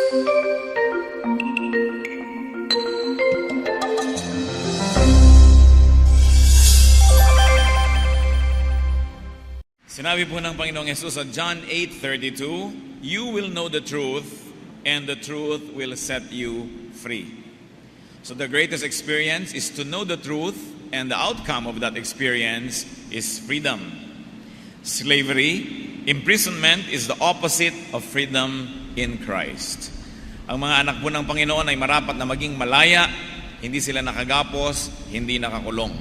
Sinabi po ng Panginoong Yesus sa John 8:32, "You will know the truth, and the truth will set you free." So the greatest experience is to know the truth, and the outcome of that experience is freedom. Slavery, imprisonment is the opposite of freedom in Christ. Ang mga anak po ng Panginoon ay marapat na maging malaya, hindi sila nakagapos, hindi nakakulong.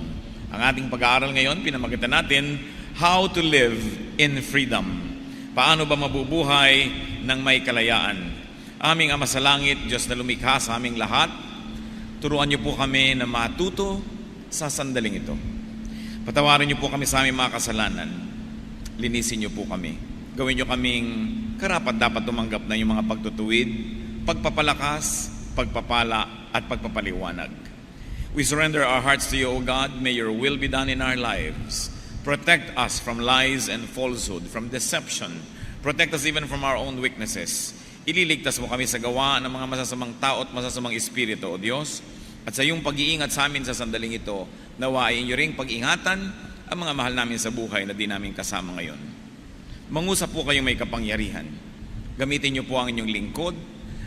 Ang ating pag-aaral ngayon, pinamagitan natin, how to live in freedom. Paano ba mabubuhay ng may kalayaan? Aming Ama sa Langit, Diyos na lumikha sa aming lahat, turuan niyo po kami na matuto sa sandaling ito. Patawarin niyo po kami sa aming mga kasalanan. Linisin niyo po kami. Gawin niyo kaming karapat-dapat tumanggap na yung mga pagtutuwid, pagpapalakas, pagpapala, at pagpapaliwanag. We surrender our hearts to you, O God. May your will be done in our lives. Protect us from lies and falsehood, from deception. Protect us even from our own weaknesses. Ililigtas mo kami sa gawa ng mga masasamang tao at masasamang espiritu, O Diyos. At sa iyong pag-iingat sa amin sa sandaling ito, nawain niyo ring pag-ingatan ang mga mahal namin sa buhay na di namin kasama ngayon. Mangusap po kayong may kapangyarihan. Gamitin niyo po ang inyong lingkod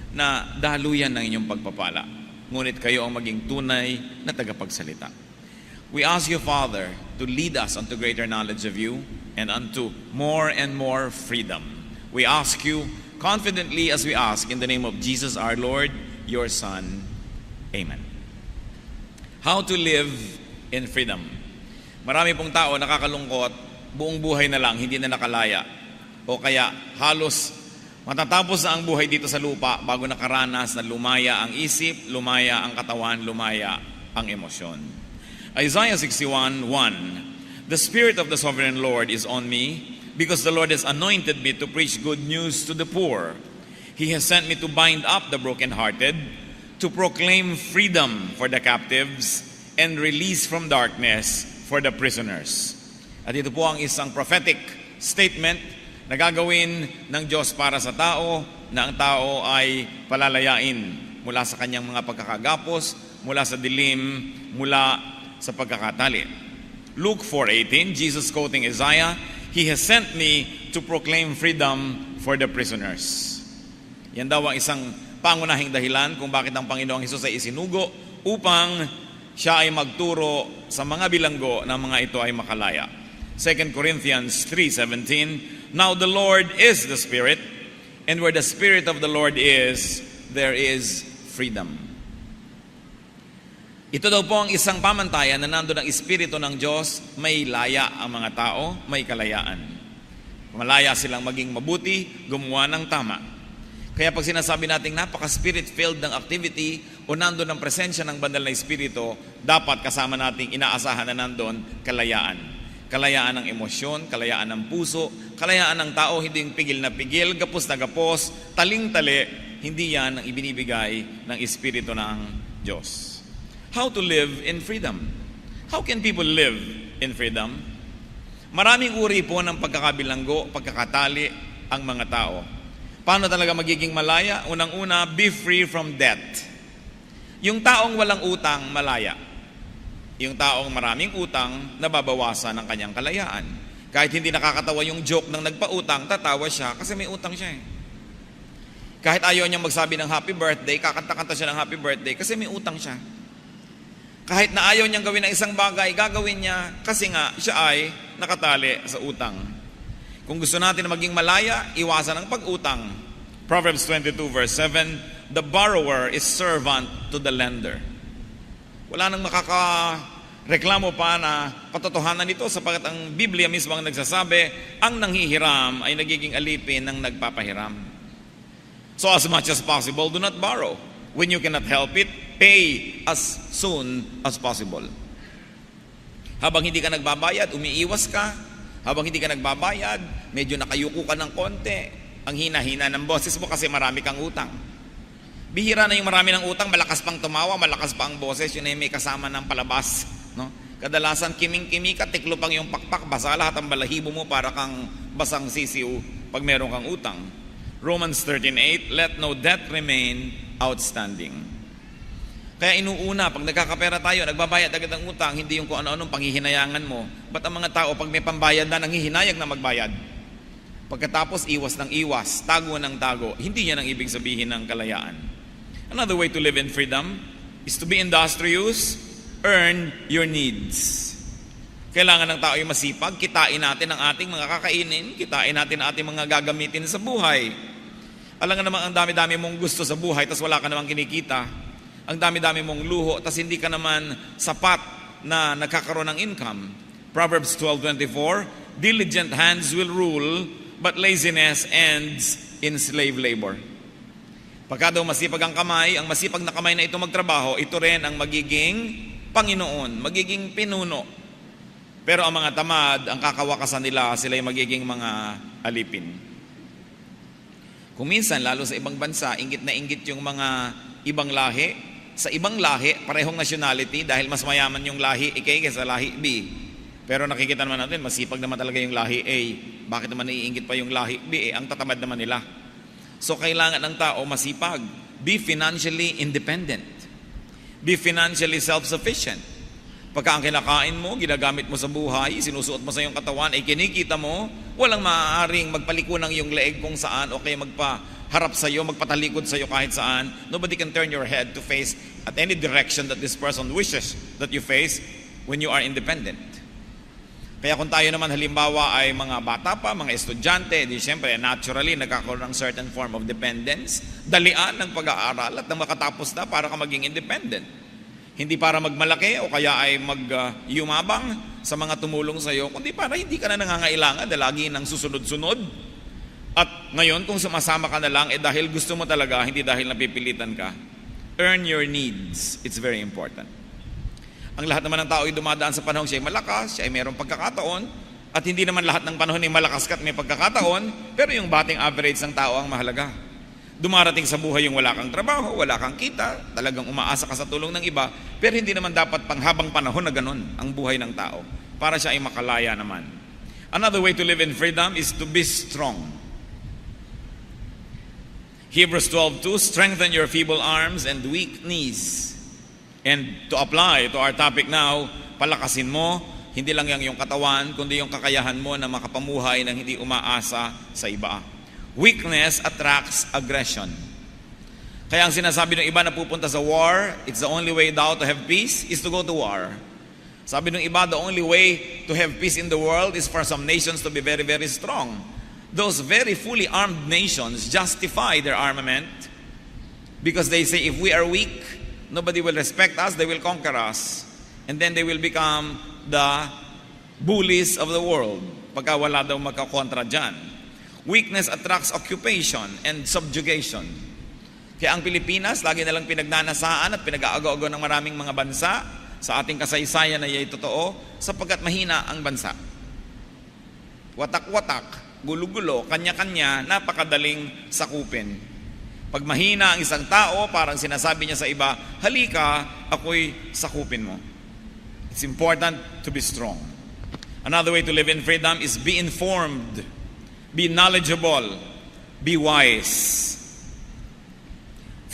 na daluyan ng inyong pagpapala. Ngunit kayo ang maging tunay na tagapagsalita. We ask you, Father, to lead us unto greater knowledge of you and unto more and more freedom. We ask you confidently as we ask in the name of Jesus our Lord, your Son. Amen. How to live in freedom. Marami pong tao nakakalungkot, buong buhay na lang, hindi na nakalaya. O kaya halos matatapos na ang buhay dito sa lupa bago nakaranas na lumaya ang isip, lumaya ang katawan, lumaya ang emosyon. Isaiah 61:1, "The Spirit of the Sovereign Lord is on me, because the Lord has anointed me to preach good news to the poor. He has sent me to bind up the brokenhearted, to proclaim freedom for the captives, and release from darkness for the prisoners." At ito po ang isang prophetic statement na gagawin ng Diyos para sa tao, na ang tao ay palalayain mula sa kanyang mga pagkakagapos, mula sa dilim, mula sa pagkakatali. Luke 4:18, Jesus quoting Isaiah, "He has sent me to proclaim freedom for the prisoners." Yan daw ang isang pangunahing dahilan kung bakit ang Panginoong Hesus ay isinugo upang siya ay magturo sa mga bilanggo na mga ito ay makalaya. 2 Corinthians 3:17, "Now the Lord is the Spirit, and where the Spirit of the Lord is, there is freedom." Ito daw po ang isang pamantayan na nandun ang Espiritu ng Diyos, may laya ang mga tao, may kalayaan. Malaya silang maging mabuti, gumawa ng tama. Kaya pag sinasabi natin napaka-spirit-filled ng activity o nandun ang presensya ng banal na Espiritu, dapat kasama nating inaasahan na nandun kalayaan. Kalayaan ng emosyon, kalayaan ng puso, kalayaan ng tao, hindi yung pigil na pigil, gapos na gapos, taling-tali, hindi yan ang ibinibigay ng Espiritu ng Diyos. How to live in freedom. How can people live in freedom? Maraming uri po ng pagkakabilanggo, pagkakatali ang mga tao. Paano talaga magiging malaya? Unang-una, be free from debt. Yung taong walang utang, malaya. Yung taong maraming utang, nababawasan ang kanyang kalayaan. Kahit hindi nakakatawa yung joke ng nagpautang, tatawa siya kasi may utang siya eh. Kahit ayaw niyang magsabi ng happy birthday, kakanta-kanta siya ng happy birthday kasi may utang siya. Kahit na ayaw niyang gawin ng isang bagay, gagawin niya kasi nga siya ay nakatali sa utang. Kung gusto natin na maging malaya, iwasan ang pag-utang. Proverbs 22:7, "The borrower is servant to the lender." Wala nang makakareklamo pa na katotohanan nito sapagkat ang Biblia mismo ang nagsasabi, ang nanghihiram ay nagiging alipin ng nagpapahiram. So as much as possible, do not borrow. When you cannot help it, pay as soon as possible. Habang hindi ka nagbabayad, umiiwas ka. Habang hindi ka nagbabayad, medyo nakayuko ka ng konti. Ang hina-hina ng boses mo kasi marami kang utang. Bihira na yung marami ng utang, malakas pang tumawa, malakas pa ang boses, yun ay may kasama ng palabas. No? Kadalasan kiming-kimi ka, tiklo pang yung pakpak, basa lahat ang balahibo mo para kang basang sisiw pag meron kang utang. Romans 13:8, let no debt remain outstanding. Kaya inuuna, pag nagkakapera tayo, nagbabayad agad ng utang, hindi yung kung ano-anong panghihinayangan mo. Ba't ang mga tao, pag may pambayad na, nanghihinayag na magbayad? Pagkatapos, iwas ng iwas, tago ng tago. Hindi yan ang ibig sabihin ng kalayaan. Another way to live in freedom is to be industrious, earn your needs. Kailangan ng tao yung masipag, kitain natin ang ating mga kakainin, kitain natin ang ating mga gagamitin sa buhay. Alam nga naman, ang dami-dami mong gusto sa buhay, tas wala ka namang kinikita. Ang dami-dami mong luho, tas hindi ka naman sapat na nagkakaroon ng income. Proverbs 12:24, diligent hands will rule, but laziness ends in slave labor. Pagka daw masipag ang kamay, ang masipag na kamay na ito magtrabaho, ito rin ang magiging Panginoon, magiging pinuno. Pero ang mga tamad, ang kakawakasan nila, sila ay magiging mga alipin. Kung minsan, lalo sa ibang bansa, inggit na inggit yung mga ibang lahi. Sa ibang lahi, parehong nationality, dahil mas mayaman yung lahi A kaysa lahi B. Pero nakikita naman natin, masipag naman talaga yung lahi A. Bakit naman naiinggit pa yung lahi B? Ang tatamad naman nila. So kailangan ng tao masipag. Be financially independent. Be financially self-sufficient. Pagka ang kinakain mo, ginagamit mo sa buhay, sinusuot mo sa iyong katawan, ay kinikita mo, walang maaaring magpaliko ng iyong leeg kung saan o kaya magpaharap sa iyo, magpatalikod sa iyo kahit saan. Nobody can turn your head to face at any direction that this person wishes that you face when you are independent. Kaya kung tayo naman halimbawa ay mga bata pa, mga estudyante, di siyempre naturally nagkakaroon ng certain form of dependence, dalian ng pag-aaral at nang makatapos na para ka maging independent. Hindi para magmalaki o kaya ay yumabang sa mga tumulong sa iyo, kundi para hindi ka na nangangailangan na lagi ng susunod-sunod. At ngayon, kung sumasama ka na lang, dahil gusto mo talaga, hindi dahil napipilitan ka. Earn your needs. It's very important. Ang lahat naman ng tao ay dumadaan sa panahon siya ay malakas, siya ay mayroong pagkakataon, at hindi naman lahat ng panahon ay malakas ka at may pagkakataon, pero yung batting average ng tao ang mahalaga. Dumarating sa buhay yung wala kang trabaho, wala kang kita, talagang umaasa ka sa tulong ng iba, pero hindi naman dapat panghabang panahon na ganun ang buhay ng tao para siya ay makalaya naman. Another way to live in freedom is to be strong. Hebrews 12:2, strengthen your feeble arms and weak knees. And to apply to our topic now, palakasin mo, hindi lang yung katawan, kundi yung kakayahan mo na makapamuhay ng hindi umaasa sa iba. Weakness attracts aggression. Kaya ang sinasabi ng iba na pupunta sa war, it's the only way daw to have peace is to go to war. Sabi ng iba, the only way to have peace in the world is for some nations to be very, very strong. Those very fully armed nations justify their armament because they say if we are weak, nobody will respect us, they will conquer us. And then they will become the bullies of the world pagka wala daw magkakontra dyan. Weakness attracts occupation and subjugation. Kaya ang Pilipinas, lagi nalang pinagnanasaan at pinag-aagaw-agaw ng maraming mga bansa sa ating kasaysayan na iyay totoo, sapagkat mahina ang bansa. Watak-watak, gulo-gulo, kanya-kanya, napakadaling sakupin. Pag mahina ang isang tao, parang sinasabi niya sa iba, halika, ako'y sakupin mo. It's important to be strong. Another way to live in freedom is be informed. Be knowledgeable, be wise.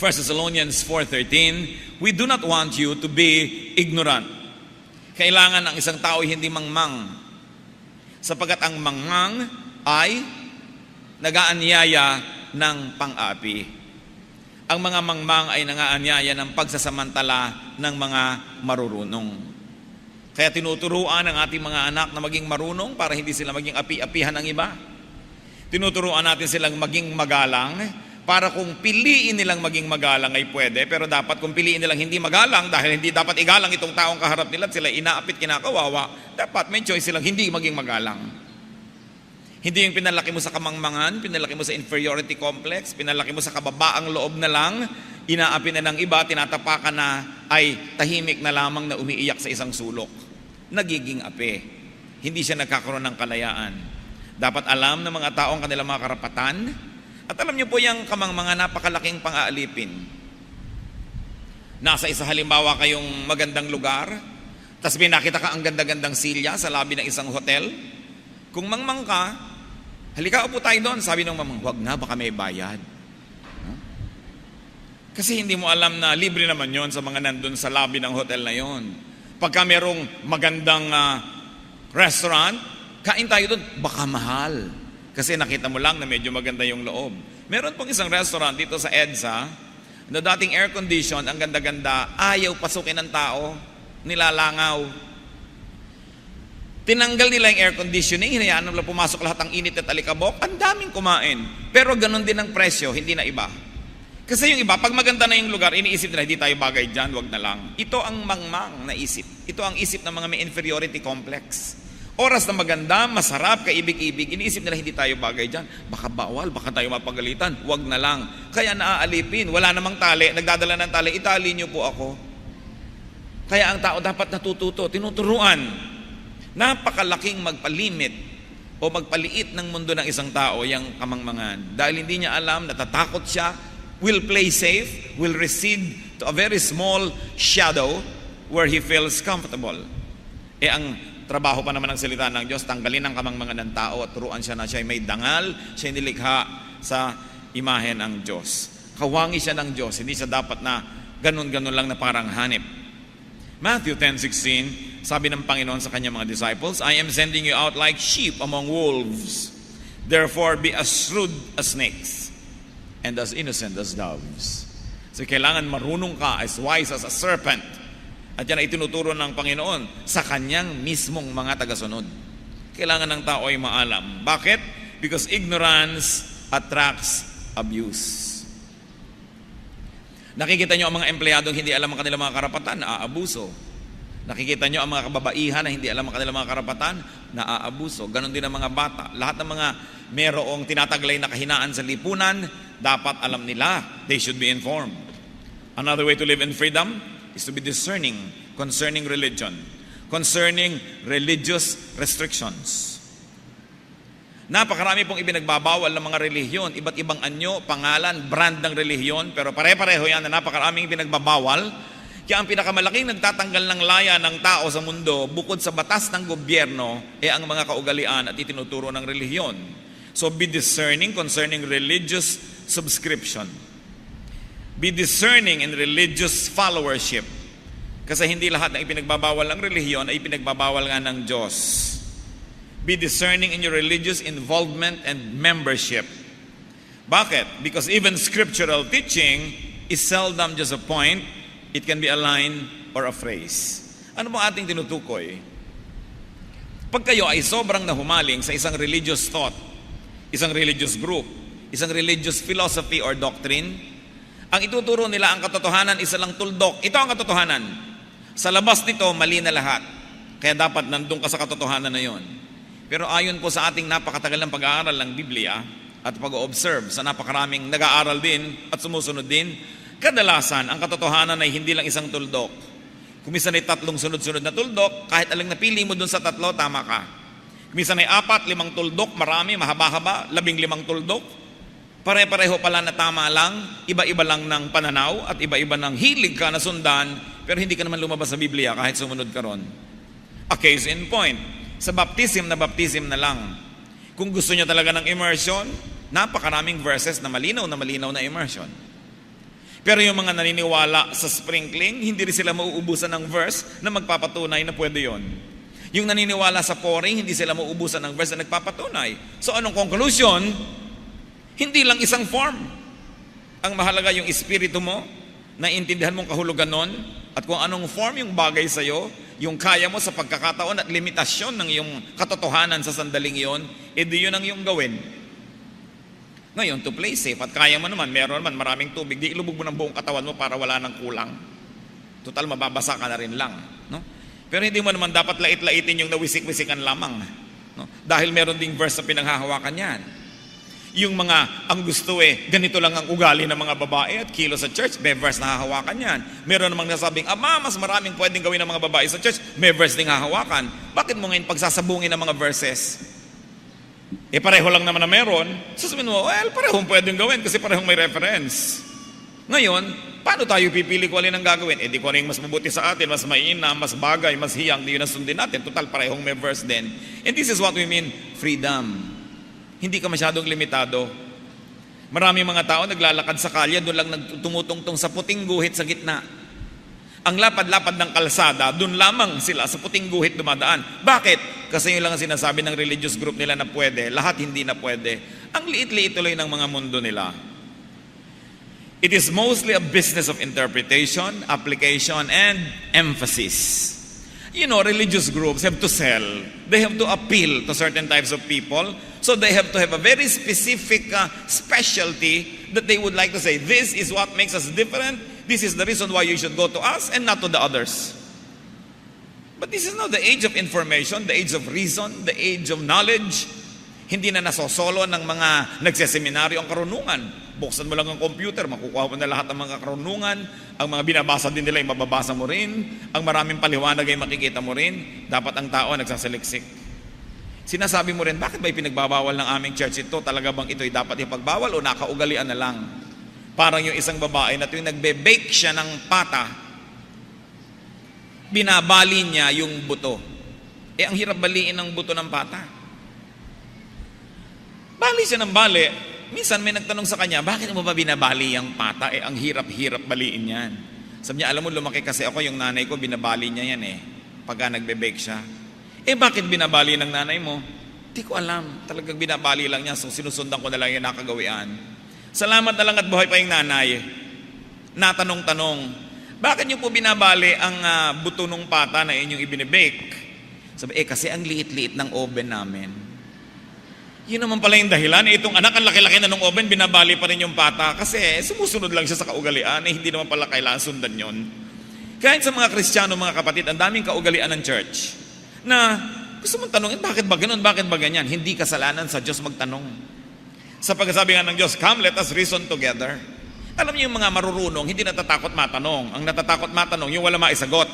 1 Thessalonians 4:13, we do not want you to be ignorant. Kailangan ang isang tao hindi mangmang, sapagkat ang mangmang ay nagaanyaya ng pang-api. Ang mga mangmang ay nangaanyaya ng pagsasamantala ng mga marurunong. Kaya tinuturuan ang ating mga anak na maging marunong para hindi sila maging api-apihan ng iba. Tinuturuan natin silang maging magalang para kung piliin nilang maging magalang ay pwede, pero dapat kung piliin nilang hindi magalang dahil hindi dapat igalang itong taong kaharap nila at sila inaapit kinakawawa, dapat may choice silang hindi maging magalang. Hindi yung pinalaki mo sa kamangmangan, pinalaki mo sa inferiority complex, pinalaki mo sa kababaang loob na lang, inaapi na ng iba, tinatapakan na ay tahimik na lamang na umiiyak sa isang sulok. Nagiging api. Hindi siya nagkakaroon ng kalayaan. Dapat alam ng mga tao ang kanilang mga karapatan. At alam niyo po yung kamangmangan napakalaking pang-aalipin. Nasa isa halimbawa kayong magandang lugar, tapos may nakita ka ang ganda-gandang silya sa labi ng isang hotel. Kung mangmang ka, Halika, upo tayo doon. Sabi ng mamang, wag na, baka may bayad. Kasi hindi mo alam na libre naman yon sa mga nandun sa lobby ng hotel na yon. Pagka merong magandang restaurant, kain tayo doon, baka mahal. Kasi nakita mo lang na medyo maganda yung loob. Meron pong isang restaurant dito sa EDSA, na dating air condition, ang ganda-ganda, ayaw pasukin ng tao, nilalangaw. Tinanggal nila yung air conditioning, hinayaan nila pumasok lahat ang init at alikabok, ang daming kumain. Pero ganun din ang presyo, hindi na iba. Kasi yung iba, pag maganda na yung lugar, iniisip nila, hindi tayo bagay dyan, wag na lang. Ito ang mangmang na isip. Ito ang isip ng mga may inferiority complex. Oras na maganda, masarap, kaibig-ibig, iniisip nila, hindi tayo bagay dyan. Baka bawal, baka tayo mapagalitan, wag na lang. Kaya naaalipin, wala namang tali, nagdadala ng tali, itali niyo po ako. Kaya ang tao dapat natututo, tinuturuan. Napakalaking magpalimit o magpaliit ng mundo ng isang tao yung kamangmangan. Dahil hindi niya alam, natatakot siya, will play safe, will recede to a very small shadow where he feels comfortable. Ang trabaho pa naman ng salita ng Diyos, tanggalin ang kamangmangan ng tao at turuan siya na siya ay may dangal, siya ay nilikha sa imahe ng Diyos. Kawangi siya ng Diyos, hindi siya dapat na ganun-ganun lang na parang hanip. Matthew 10:16, sabi ng Panginoon sa kanyang mga disciples, I am sending you out like sheep among wolves. Therefore, be as shrewd as snakes and as innocent as doves. So, kailangan marunong ka, as wise as a serpent. At yan ay tinuturo ng Panginoon sa kanyang mismong mga tagasunod. Kailangan ng tao ay maalam. Bakit? Because ignorance attracts abuse. Nakikita nyo ang mga empleyadong hindi alam ang kanilang mga karapatan, naaabuso. Nakikita nyo ang mga kababaihan na hindi alam ang kanilang mga karapatan, naaabuso. Ganon din ang mga bata. Lahat ng mga merong tinataglay na kahinaan sa lipunan, dapat alam nila. They should be informed. Another way to live in freedom is to be discerning concerning religion, concerning religious restrictions. Napakarami pong ibinagbabawal ng mga relihiyon, iba't ibang anyo, pangalan, brand ng relihiyon, pero pare-pareho yan na napakaraming ibinagbabawal. Kaya ang pinakamalaking nagtatanggal ng laya ng tao sa mundo, bukod sa batas ng gobyerno, ang mga kaugalian at itinuturo ng relihiyon. So be discerning concerning religious subscription. Be discerning in religious followership. Kasi hindi lahat ng ipinagbabawal ng relihiyon ay ipinagbabawal nga ng Diyos. Be discerning in your religious involvement and membership. Bakit? Because even scriptural teaching is seldom just a point, it can be a line or a phrase. Ano mo ating tinutukoy? Pag kayo ay sobrang nahumaling sa isang religious thought, isang religious group, isang religious philosophy or doctrine, ang ituturo nila ang katotohanan, isa lang tuldok. Ito ang katotohanan. Sa labas nito, mali na lahat. Kaya dapat nandun ka sa katotohanan na yon. Pero ayon po sa ating napakatagal ng pag-aaral ng Biblia at pag-observe sa napakaraming nag-aaral din at sumusunod din, kadalasan ang katotohanan ay hindi lang isang tuldok. Kung minsan ay 3 sunod-sunod na tuldok, kahit alang napili mo dun sa 3, tama ka. Kung minsan ay 4, 5 tuldok, marami, mahaba-haba, 15 tuldok, pare-pareho pala na tama lang, iba-iba lang ng pananaw at iba-iba ng hilig ka na sundan, pero hindi ka naman lumabas sa Biblia kahit sumunod ka ron. A case in point, sa baptism na lang. Kung gusto niyo talaga ng immersion, napakaraming verses na malinaw na immersion. Pero yung mga naniniwala sa sprinkling, hindi rin sila mauubusan ng verse na magpapatunay na pwede yon. Yung naniniwala sa pouring, hindi sila mauubusan ng verse na nagpapatunay. So anong conclusion? Hindi lang isang form. Ang mahalaga yung espiritu mo, naintindihan mong kahulugan nun, at kung anong form yung bagay sa'yo, yung kaya mo sa pagkakataon at limitasyon ng iyong katotohanan sa sandaling iyon, di yun ang iyong gawin. Ngayon, to play safe, at kaya mo naman, meron naman maraming tubig, di ilubog mo ng buong katawan mo para wala ng kulang. Total, mababasa ka na rin lang. No? Pero hindi mo naman dapat lait-laitin yung nawisik-wisikan lamang. No? Dahil meron ding verse na pinanghahawakan yan. Yung mga, ang gusto ganito lang ang ugali ng mga babae at kilo sa church, may verse na hahawakan yan. Meron namang nasabing, mas maraming pwedeng gawin ng mga babae sa church, may verse ding hahawakan. Bakit mo ngayon pagsasabungin ng mga verses? Pareho lang naman na meron, sasabihin mo, parehong pwedeng gawin kasi parehong may reference. Ngayon, paano tayo pipili kung alin ang gagawin? Di ko ano yung mas mabuti sa atin, mas mainam, mas bagay, mas hiyang, di yun ang sundin natin. Total, parehong may verse din. And this is what we mean, freedom. Hindi ka masyadong limitado. Maraming mga tao naglalakad sa kalye, doon lang tumutungtong sa puting guhit sa gitna. Ang lapad-lapad ng kalsada, doon lamang sila sa puting guhit dumadaan. Bakit? Kasi yun lang ang sinasabi ng religious group nila na pwede, lahat hindi na pwede. Ang liit-liit tuloy ng mga mundo nila. It is mostly a business of interpretation, application, and emphasis. You know, religious groups have to sell. They have to appeal to certain types of people. So they have to have a very specific specialty that they would like to say, this is what makes us different. This is the reason why you should go to us and not to the others. But this is not the age of information, the age of reason, the age of knowledge. Hindi na nasosolo ng mga nagseseminaryo ang karunungan. Buksan mo lang ang computer, makukuha mo na lahat ng mga karunungan. Ang mga binabasa din nila ay mababasa mo rin. Ang maraming paliwanag ay makikita mo rin. Dapat ang tao nagsasaliksik. Sinasabi mo rin, bakit ba ipinagbabawal ng aming church ito? Talaga bang ito'y dapat ipagbawal o nakaugalian na lang? Parang yung isang babae na tuwing nagbe-bake siya ng pata, binabali niya yung buto. Ang hirap baliin ng buto ng pata. Bali siya ng bali. Minsan may nagtanong sa kanya, bakit mo ba binabali yung pata? Ang hirap-hirap baliin yan. Sabi niya, alam mo, lumaki kasi ako, yung nanay ko, binabali niya yan pagka nagbe-bake siya. Bakit binabali ng nanay mo? Di ko alam. Talagang binabali lang niya, so sinusundan ko na lang yung nakagawian. Salamat na lang at buhay pa yung nanay. Natanong-tanong, bakit niyo po binabali ang buto ng pata na inyong ibinibake? Sabi, kasi ang liit-liit ng oven namin. Yun naman pala yung dahilan. Itong anak, ang laki-laki na ng oven, binabali pa rin yung pata. Kasi sumusunod lang siya sa kaugalian. Hindi naman pala kailangan sundan yun. Kahit sa mga Kristiyano, mga kapatid, ang daming kaugalian ng church na gusto mong tanongin, bakit ba ganun, bakit ba ganyan? Hindi kasalanan sa Diyos magtanong. Sa pagsasabi nga ng Diyos, come, let us reason together. Alam niyo yung mga marurunong, hindi natatakot matanong. Ang natatakot matanong, yung walang maisagot.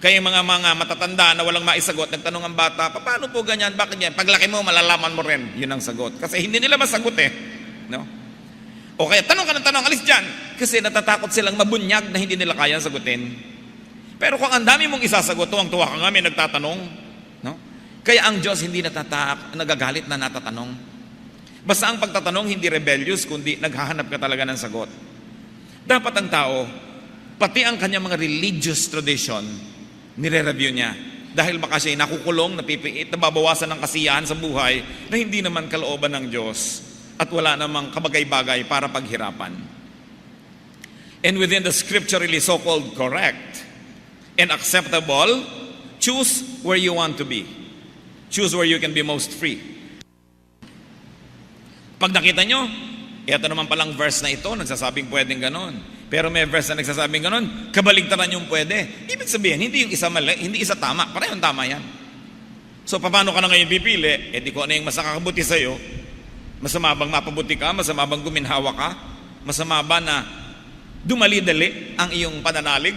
Kaya yung mga matatanda na walang maisagot, nagtanong ang bata, paano po ganyan, bakit yan? Paglaki mo, malalaman mo rin. Yun ang sagot. Kasi hindi nila masagot No? O kaya, tanong ka ng tanong, alis dyan. Kasi natatakot silang mabunyag na hindi nila kaya sagutin. Pero kung ang dami mong isasagot, tuwang-tuwa ka nga, may nagtatanong. No? Kaya ang Diyos hindi nagagalit na natatanong. Basta ang pagtatanong hindi rebellious, kundi naghahanap ka talaga ng sagot. Dapat ang tao, pati ang kanyang mga religious tradition, nire-review niya. Dahil baka siya'y nakukulong, napipiit, nababawasan ng kasiyahan sa buhay na hindi naman kalooban ng Diyos at wala namang kabagay-bagay para paghirapan. And within the scripturally so-called correct and acceptable, choose where you want to be. Choose where you can be most free. Pag nakita nyo, ito naman palang verse na ito, nagsasabing pwedeng ganon. Pero may verse na nagsasabing ganon, kabaligtaran yung pwede. Ibig sabihin, hindi yung isa mali, hindi isa tama. Parehong tama yan. So, paano ka na ngayon pipili? Di ko ano yung mas nakakabuti sa'yo. Masama bang mapabuti ka? Masama bang guminhawa ka? Masama ba na dumali-dali ang iyong pananalig?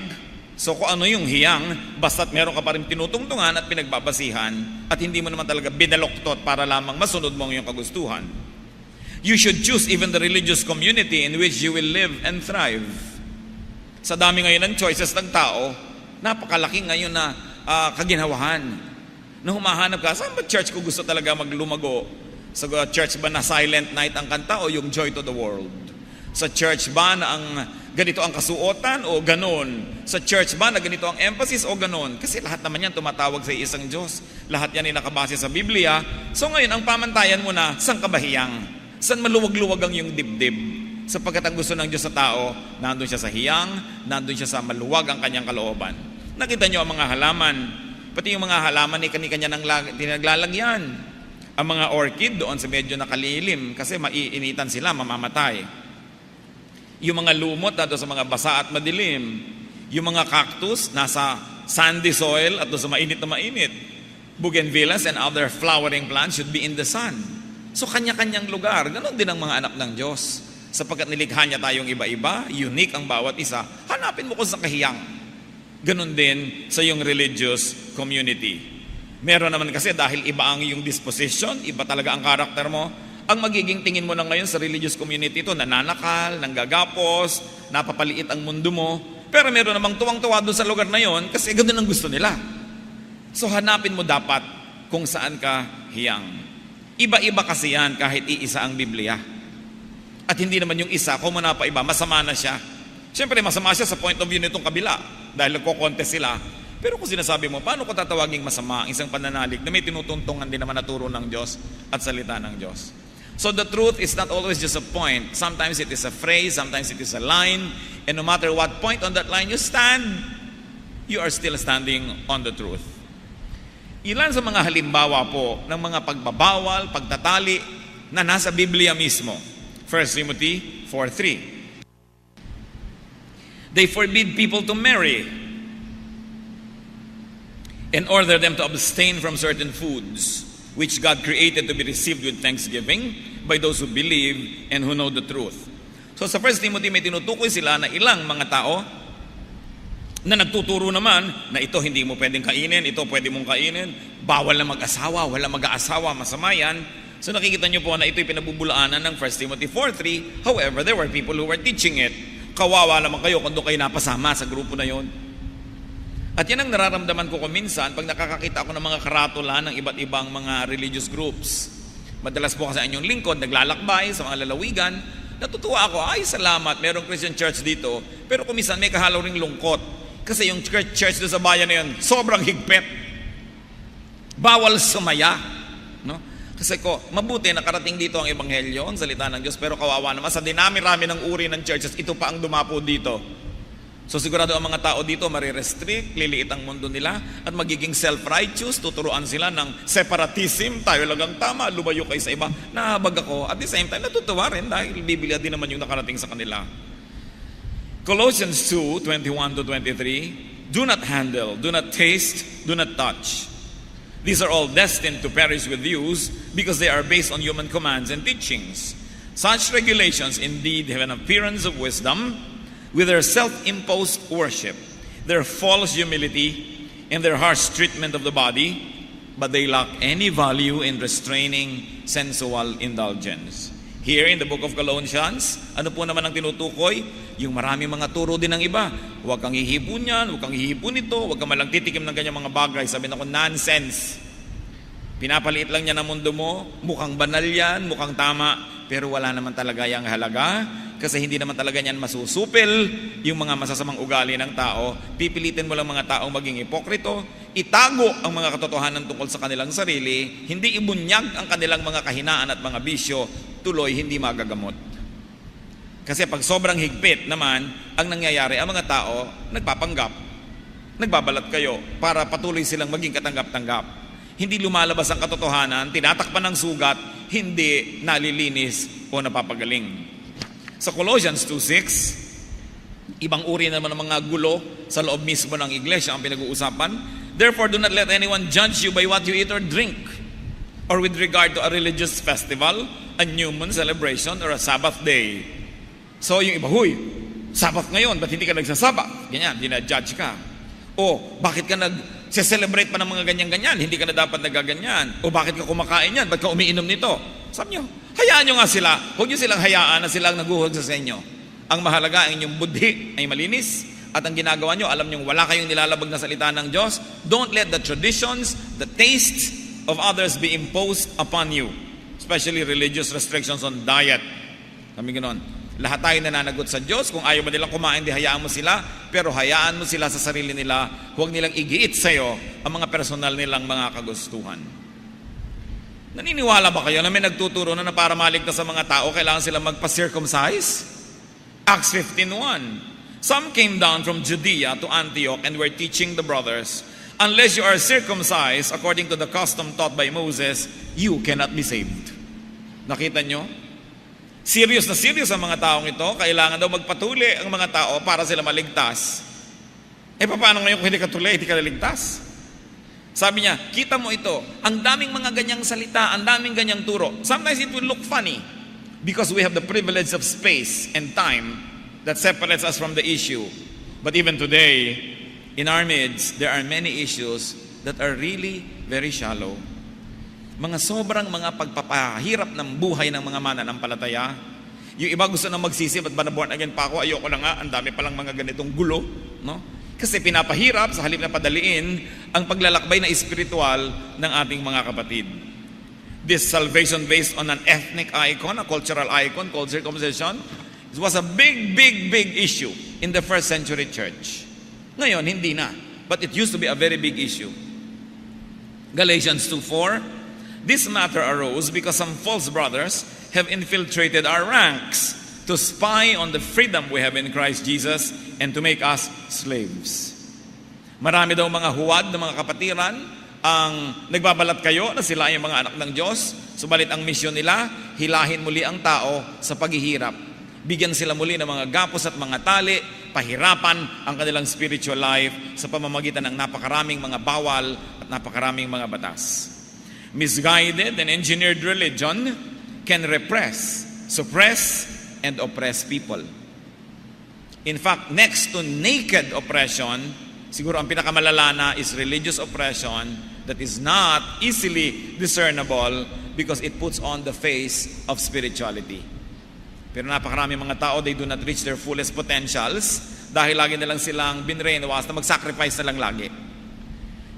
So, kung ano yung hiyang, basta't meron ka pa rin tinutungtungan at pinagbabasihan at hindi mo naman talaga binaloktot para lamang masunod mo ang iyong kagustuhan. You should choose even the religious community in which you will live and thrive. Sa dami ngayon ng choices ng tao, napakalaki ngayon na kaginhawahan. Na humahanap ka, saan ba church ko gusto talaga maglumago? Sa church ba na silent night ang kanta o yung joy to the world? Sa church ba na ang ganito ang kasuotan o ganon? Sa church ba na ganito ang emphasis o ganon? Kasi lahat naman yan tumatawag sa isang Diyos. Lahat yan ay nakabase sa Biblia. So ngayon, ang pamantayan mo na, saan ka ba hiyang? Saan maluwag-luwag ang iyong dibdib? Sapagkat ang gusto ng Diyos sa tao, nandun siya sa hiyang, nandun siya sa maluwag ang kanyang kalooban. Nakita niyo ang mga halaman, pati yung mga halaman ay kani-kanya nang tinaglalagyan. Ang mga orchid doon sa medyo nakalilim kasi maiinitan sila, mamamatay. Yung mga lumot na doon sa mga basa at madilim. Yung mga cactus nasa sandy soil at doon sa mainit na mainit. Bougainvilleas and other flowering plants should be in the sun. So kanya-kanyang lugar, ganon din ang mga anak ng Diyos. Sapagkat nilikha niya tayong iba-iba, unique ang bawat isa, hanapin mo kung saan kahiyang. Ganon din sa iyong religious community. Meron naman kasi dahil iba ang iyong disposition, iba talaga ang karakter mo, ang magiging tingin mo na ngayon sa religious community ito, nananakal, nanggagapos, napapaliit ang mundo mo, pero meron namang tuwang-tuwa doon sa lugar na yon kasi ganoon ang gusto nila. So hanapin mo dapat kung saan ka hiyang. Iba-iba kasi yan kahit iisa ang Biblia. At hindi naman yung isa, kung pa iba, masama na siya. Siyempre, masama siya sa point of view nitong kabila dahil nagko-contest sila. Pero kung sinasabi mo, paano ko tatawaging masama ang isang pananalig na may tinutuntungan din naman na turo ng Diyos at salita ng Diyos? So the truth is not always just a point. Sometimes it is a phrase, sometimes it is a line. And no matter what point on that line you stand, you are still standing on the truth. Ilan sa mga halimbawa po ng mga pagbabawal, pagtatali na nasa Biblia mismo. 1 Timothy 4:3. They forbid people to marry and order them to abstain from certain foods which God created to be received with thanksgiving by those who believe and who know the truth. So sa 1 Timothy may tinutukoy sila na ilang mga tao na nagtuturo naman na ito hindi mo pwedeng kainin, ito pwede mong kainin, bawal na mag-asawa, wala mag-aasawa, masama yan. So nakikita nyo po na ito'y pinabubulaanan ng 1 Timothy 4:3. However, there were people who were teaching it. Kawawa naman kayo kung doon kayo napasama sa grupo na yon. At yan ang nararamdaman ko minsan pag nakakakita ako ng mga karatula ng iba't ibang mga religious groups. Madalas po kasi ang inyong lingkod, naglalakbay sa mga lalawigan. Natutuwa ako, ay salamat, merong Christian church dito. Pero kung minsan may kahalo ring lungkot. Kasi yung church doon sa bayan na yun, sobrang higpit. Bawal sumaya. No? Kasi mabuti nakarating dito ang ebanghelyo, ang salita ng Diyos, pero kawawa naman sa dinami-rami ng uri ng churches, ito pa ang dumapo dito. So sigurado ang mga tao dito marirestrict, liliit ang mundo nila, at magiging self-righteous, tuturuan sila ng separatism, tayo lang ang tama, lumayo kayo sa iba. Nahabag ako, at the same time, natutuwa rin dahil Biblia din naman yung nakarating sa kanila. Colossians 2:21-23, do not handle, do not taste, do not touch. These are all destined to perish with use because they are based on human commands and teachings. Such regulations indeed have an appearance of wisdom with their self-imposed worship, their false humility, and their harsh treatment of the body, but they lack any value in restraining sensual indulgence. Here in the book of Colossians, ano po naman ang tinutukoy? Yung marami mga turo din ng iba. Huwag kang hihipon yan, huwag kang hihipon ito, huwag kang malang titikim ng ganyang mga bagay. Sabi na ko, nonsense. Pinapaliit lang niya ng mundo mo, mukhang banal yan, mukhang tama, pero wala naman talaga yung halaga, kasi hindi naman talaga yan masusupil yung mga masasamang ugali ng tao. Pipilitin mo lang mga taong maging hipokrito, itago ang mga katotohanan tungkol sa kanilang sarili, hindi ibunyag ang kanilang mga kahinaan at mga bisyo, tuloy hindi magagamot. Kasi pag sobrang higpit naman, ang nangyayari, ang mga tao nagpapanggap, nagbabalat kayo para patuloy silang maging katanggap-tanggap. Hindi lumalabas ang katotohanan, tinatakpan ng sugat, hindi nalilinis o napapagaling. Sa Colossians 2:6, ibang uri naman ng mga gulo sa loob mismo ng iglesia ang pinag-uusapan. Therefore, do not let anyone judge you by what you eat or drink, or with regard to a religious festival, a new moon celebration, or a Sabbath day. So yung iba, huy, Sabbath ngayon, ba't hindi ka nagsasabath? Ganyan, dinajudge ka. O bakit ka nag-celebrate pa ng mga ganyan-ganyan? Hindi ka na dapat nagaganyan. O bakit ka kumakain yan? Ba't ka umiinom nito? Sabi nyo, hayaan nyo nga sila. Huwag nyo silang hayaan na silang naguhog sa inyo. Ang mahalaga, ang inyong budhi ay malinis. At ang ginagawa nyo, alam nyo, wala kayong nilalabag na salita ng Diyos. Don't let the traditions, the tastes of others be imposed upon you. Especially religious restrictions on diet. Kami ganoon. Lahat tayo nananagot sa Diyos. Kung ayaw mo nilang kumain, di hayaan mo sila. Pero hayaan mo sila sa sarili nila. Huwag nilang igiit sa'yo ang mga personal nilang mga kagustuhan. Naniniwala ba kayo na may nagtuturo na para maligtas sa mga tao, kailangan silang magpa-circumcise? Acts 15:1. Some came down from Judea to Antioch and were teaching the brothers, unless you are circumcised according to the custom taught by Moses, you cannot be saved. Nakita nyo? Serious na serious ang mga taong ito. Kailangan daw magpatuli ang mga tao para sila maligtas. Paano ngayon kung hindi ka tuli, hindi ka naligtas? Sabi niya, kita mo ito, ang daming mga ganyang salita, ang daming ganyang turo. Sometimes it will look funny because we have the privilege of space and time that separates us from the issue. But even today, in our midst, there are many issues that are really very shallow. Mga sobrang mga pagpapahirap ng buhay ng mga mananampalataya. Yung iba gusto na magsisi, ba't ba na born again pa ako? Ayoko na nga, ang dami palang mga ganitong gulo. No? Kasi pinapahirap sa halip na padaliin ang paglalakbay na espiritual ng ating mga kapatid. This salvation based on an ethnic icon, a cultural icon called circumcision, it was a big issue in the first century church. Ngayon, hindi na. But it used to be a very big issue. Galatians 2:4, this matter arose because some false brothers have infiltrated our ranks to spy on the freedom we have in Christ Jesus and to make us slaves. Marami daw mga huwad ng mga kapatiran ang nagbabalat kayo na sila ay mga anak ng Diyos, subalit ang misyon nila, hilahin muli ang tao sa paghihirap. Bigyan sila muli ng mga gapos at mga tali, pahirapan ang kanilang spiritual life sa pamamagitan ng napakaraming mga bawal at napakaraming mga batas. Misguided and engineered religion can repress, suppress, and oppress people. In fact, next to naked oppression, siguro ang pinakamalala na is religious oppression that is not easily discernible because it puts on the face of spirituality. Pero napakarami mga tao, they do not reach their fullest potentials dahil lagi na lang silang binrainwash na mag-sacrifice na lang lagi.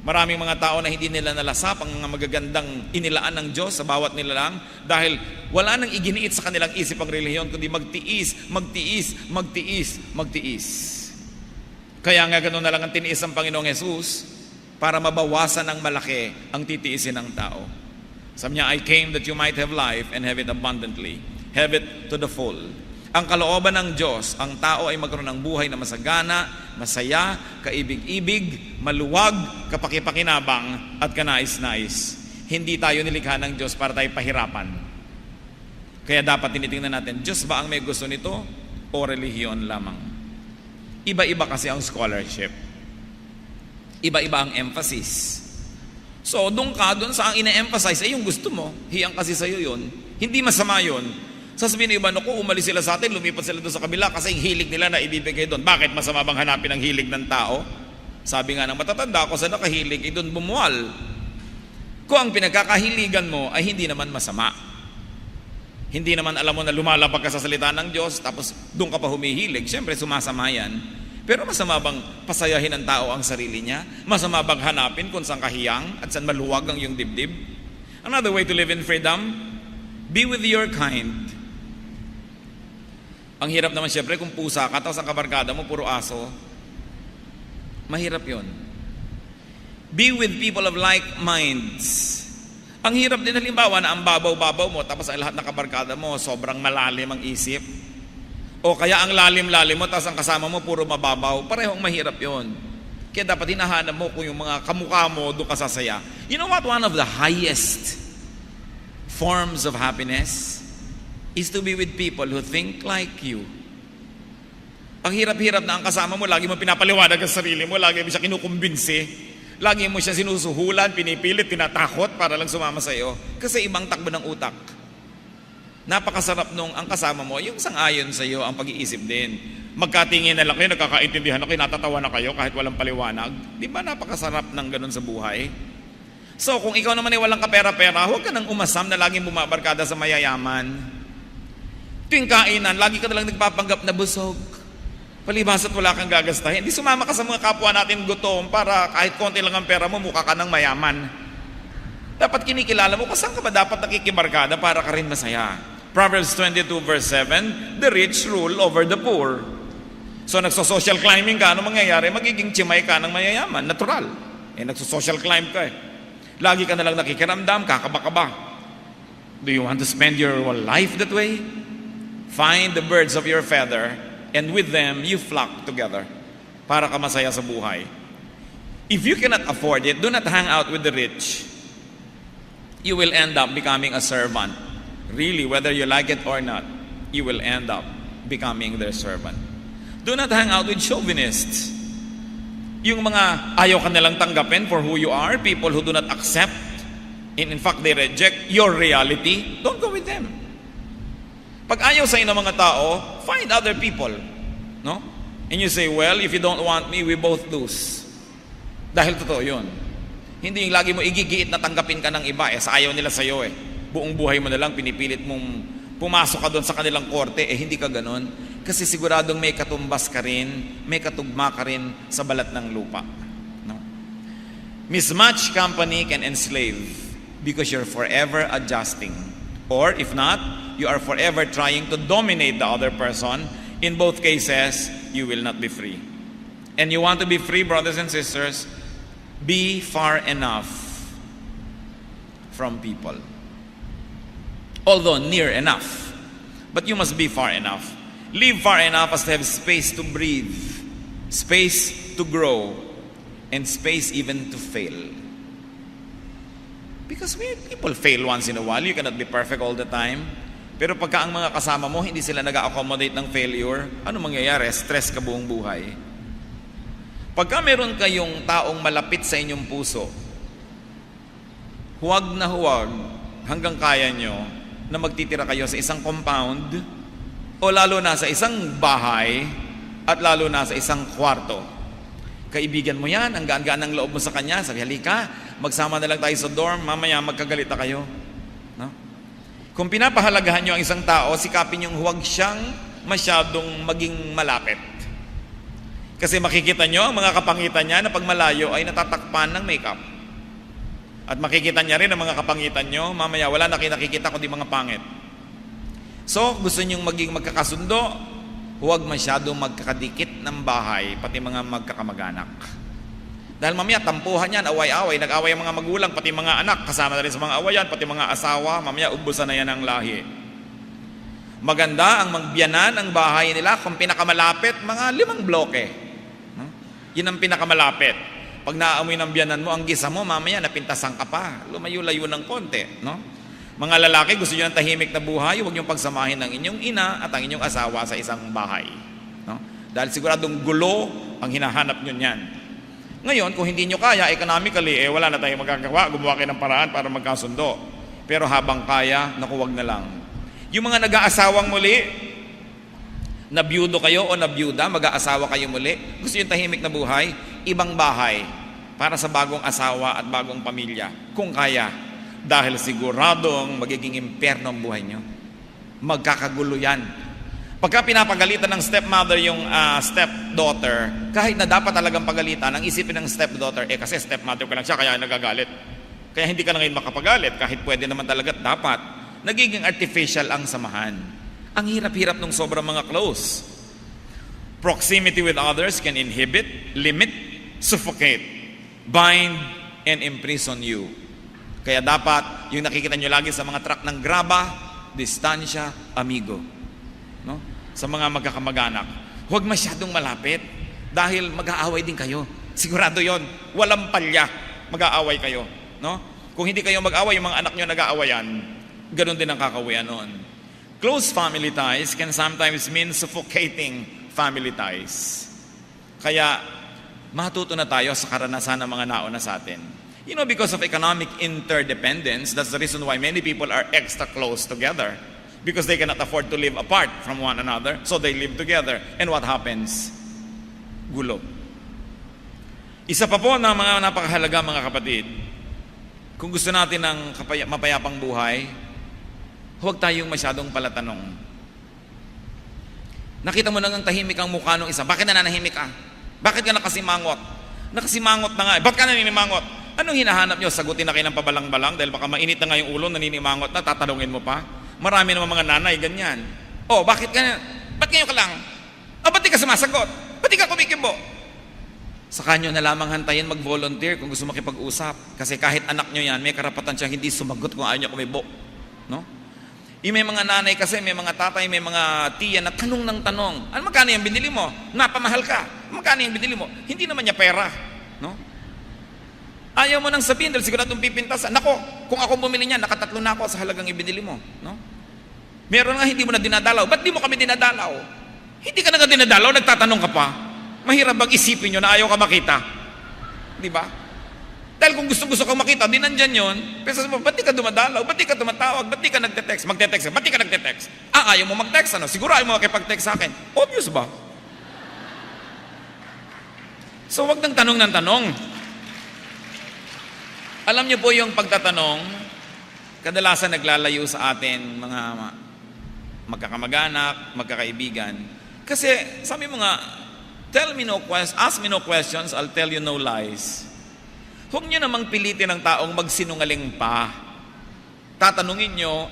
Maraming mga tao na hindi nila nalasap ang mga magagandang inilaan ng Diyos sa bawat nilalang dahil wala nang iginiit sa kanilang isip ang relihiyon kundi magtiis, magtiis, magtiis, magtiis. Kaya nga ganoon na lang ang tiniis ng Panginoong Jesus para mabawasan ng malaki ang titiisin ng tao. Sabi niya, I came that you might have life and have it abundantly. Have it to the full. Ang kalooban ng Diyos, ang tao ay magkaroon ng buhay na masagana, masaya, kaibig-ibig, maluwag, kapakipakinabang, at kanais-nais. Hindi tayo nilikha ng Diyos para tayo pahirapan. Kaya dapat tinitingnan natin, Diyos ba ang may gusto nito o relihiyon lamang? Iba-iba kasi ang scholarship. Iba-iba ang emphasis. So, doon sa ang ina-emphasize ay yung gusto mo. Hiyang kasi sa'yo yun. Hindi masama yun. Sasabihin ng iba, naku, umalis sila sa atin, lumipat sila doon sa kabila kasi yung hilig nila na ibibigay doon. Bakit masama bang hanapin ang hilig ng tao? Sabi nga ng matatanda, kung saan nakahilig, ay doon bumuwal. Kung ang pinagkakahiligan mo ay hindi naman masama. Hindi naman alam mo na lumalapag ka sa salita ng Diyos, tapos doon ka pa humihilig. Siyempre, sumasama yan. Pero masama bang pasayahin ng tao ang sarili niya? Masama bang hanapin kung saan kahiyang at saan maluwag ang iyong dibdib? Another way to live in freedom, be with your kind. Ang hirap naman siyempre kung pusa ka, tapos ang kabarkada mo puro aso. Mahirap yon. Be with people of like minds. Ang hirap din halimbawa na ang babaw-babaw mo, tapos ang lahat ng kabarkada mo sobrang malalim ang isip. O kaya ang lalim-lalim mo, tapos ang kasama mo puro mababaw. Parehong mahirap yon. Kaya dapat hinahanap mo kung yung mga kamukha mo, doon ka sasaya. You know what? One of the highest forms of happiness is to be with people who think like you. Ang hirap-hirap na ang kasama mo, lagi mo pinapaliwanag ang sarili mo, lagi mo siya kinukumbinsi, lagi mo siya sinusuhulan, pinipilit, tinatakot para lang sumama sa iyo. Kasi ibang takbo ng utak. Napakasarap nung ang kasama mo, yung sang-ayon sa iyo ang pag-iisip din. Magkatingin na lang kayo, nagkakaintindihan na kayo, natatawa na kayo kahit walang paliwanag. Di ba napakasarap ng ganun sa buhay? So kung ikaw naman ay walang kapera-pera, huwag ka nang umasam na laging bumabarkada sa mayayaman. Tuwing kainan, lagi ka nalang nagpapanggap na busog. Palibas at wala kang gagastahin. Hindi sumama ka sa mga kapwa natin gutom para kahit konti lang ang pera mo, mukha ka ng mayaman. Dapat kinikilala mo kung saan ka ba dapat nakikibarkada para ka rin masaya. Proverbs 22 verse 7, the rich rule over the poor. So nagso-social climbing ka, ano mangyayari? Magiging chimay ka ng mayayaman. Natural. Nagso-social climb ka eh. Lagi ka nalang nakikiramdam, kakaba-kaba. Do you want to spend your life that way? Find the birds of your feather, and with them you flock together para ka masaya sa buhay. If you cannot afford it, do not hang out with the rich. You will end up becoming a servant. Really, whether you like it or not, you will end up becoming their servant. Do not hang out with chauvinists. Yung mga ayaw ka nilang tanggapin for who you are, people who do not accept, and in fact, they reject your reality, don't go with them. Pag ayaw sa inyo ng mga tao, find other people. No? And you say, well, if you don't want me, we both lose. Dahil totoo yun. Hindi yung lagi mo igigiit na tanggapin ka ng iba, sa ayaw nila sa'yo Buong buhay mo na lang, pinipilit mong pumasok ka doon sa kanilang korte, hindi ka ganon. Kasi siguradong may katumbas ka rin, may katugma ka rin sa balat ng lupa. No? Mismatched company can enslave. because you're forever adjusting. Or if not, you are forever trying to dominate the other person. In both cases, you will not be free. And you want to be free, brothers and sisters, be far enough from people. Although near enough, but you must be far enough. Live far enough as to have space to breathe, space to grow, and space even to fail. Because people fail once in a while. You cannot be perfect all the time. Pero pagka ang mga kasama mo, hindi sila nag-accommodate ng failure, ano mangyayari? Stress ka buong buhay. Pagka meron kayong taong malapit sa inyong puso, huwag na huwag hanggang kaya nyo na magtitira kayo sa isang compound o lalo na sa isang bahay at lalo na sa isang kwarto. Kaibigan mo yan, ang gaan-gaan ng loob mo sa kanya, sabi, halika, magsama na lang tayo sa dorm, mamaya magkagalita kayo. No? Kung pinapahalagahan nyo ang isang tao, sikapin yung huwag siyang masyadong maging malapit. Kasi makikita nyo, ang mga kapangitan niya na pag malayo ay natatakpan ng makeup. At makikita niya rin ang mga kapangitan nyo, mamaya wala na nakikita kundi mga pangit. So, gusto nyong maging magkakasundo, huwag masyadong magkakadikit ng bahay, pati mga magkakamag-anak. Dahil mamaya, tampuhan yan, away-away, nag-away ang mga magulang, pati mga anak, kasama na rin sa mga awayan, pati mga asawa, mamaya, ubusan na yan ang lahi. Maganda ang magbiyanan ang bahay nila kung pinakamalapit, mga 5 bloke. Yun ang pinakamalapit. Pag naaamoy ng biyanan mo, ang gisa mo, mamaya, napintasan ka pa. Lumayo-layo ng konti, no? Mga lalaki, gusto nyo ng tahimik na buhay, huwag nyo pagsamahin ng inyong ina at ang inyong asawa sa isang bahay. No? Dahil siguradong gulo ang hinahanap nyo niyan. Ngayon, kung hindi nyo kaya economically, wala na tayong magagawa, gumawa kayo ng paraan para magkasundo. Pero habang kaya, naku, wag na lang. Yung mga nag-aasawang muli, na byudo kayo o na byuda, mag-aasawa kayo muli, gusto nyo tahimik na buhay, ibang bahay, para sa bagong asawa at bagong pamilya, kung kaya. Dahil siguradong magiging impyerno ang buhay nyo. Magkakagulo yan. Pagka pinapagalitan ng stepmother yung stepdaughter, kahit na dapat talagang pagalitan, ang isipin ng stepdaughter, kasi stepmother ka lang siya, kaya nagagalit. Kaya hindi ka na ngayon makapagalit, kahit pwede naman talaga dapat. Nagiging artificial ang samahan. Ang hirap-hirap ng sobrang mga close. Proximity with others can inhibit, limit, suffocate, bind, and imprison you. Kaya dapat, yung nakikita nyo lagi sa mga truck ng graba, distansya, amigo. No? Sa mga magkakamag-anak. Huwag masyadong malapit dahil mag-aaway din kayo. Sigurado yon, walang palya, mag-aaway kayo. No? Kung hindi kayo mag-aaway, yung mga anak nyo nag-aawayan, ganun din ang kakawian noon. Close family ties can sometimes mean suffocating family ties. Kaya, matuto na tayo sa karanasan ng mga nauna sa atin. You know, because of economic interdependence, that's the reason why many people are extra close together. Because they cannot afford to live apart from one another, so they live together. And what happens? Gulo. Isa pa po ng mga napakahalaga, mga kapatid, kung gusto natin ng mapayapang buhay, huwag tayong masyadong palatanong. Nakita mo nang tahimik ang mukha ng isa, bakit nananahimik ka? Bakit ka nakasimangot? Nakasimangot na nga. Ba't ka naninimangot? Anong hinahanap nyo? Sagutin na kayo ng pabalang-balang dahil baka mainit na nga yung ulo, naninimangot na, tatanungin mo pa. Marami naman mga nanay, ganyan. Oh, bakit ka? Ba't ngayon ka lang? Oh, ba't di ka sumasagot? Ba't di ka kumikibo? Sa kanyo na lamang hantayin mag-volunteer kung gusto makipag-usap. Kasi kahit anak nyo yan, may karapatan siyang hindi sumagot kung ayaw nyo kumibo. No? May mga nanay kasi, may mga tatay, may mga tiya na tanong ng tanong. Ano magkano yung binili mo? Napamahal ka. Magkano yung binili mo? Hindi naman niya pera. No? Ayaw mo nang sabihin dahil siguradong pipintasan. Nako, kung ako bumili niyan, nakatatlo na ako sa halagang ibinili mo. No? Meron nga hindi mo na dinadalaw. Ba't di mo kami dinadalaw? Hindi ka na nga dinadalaw, nagtatanong ka pa. Mahirap bang isipin nyo na ayaw ka makita? Di ba? Dahil kung gusto kang makita, di nandyan yun. Pero sabi mo, ba't di ka dumadalaw? Ba't di ka tumatawag? Ba't di ka nagte-text? Magte-text ka. Ba't di ka nagte-text? Ayaw mo mag-text, ano? Siguro ayaw mo makipag-text sa akin. Obvious ba? So, wag nang tanong ng tanong. Alam niyo po yung pagtatanong, kadalasan naglalayo sa atin mga magkakamag-anak, magkakaibigan. Kasi sabi mo nga, ask me no questions, I'll tell you no lies. Huwag niyo namang pilitin ng taong magsinungaling pa tatanungin nyo,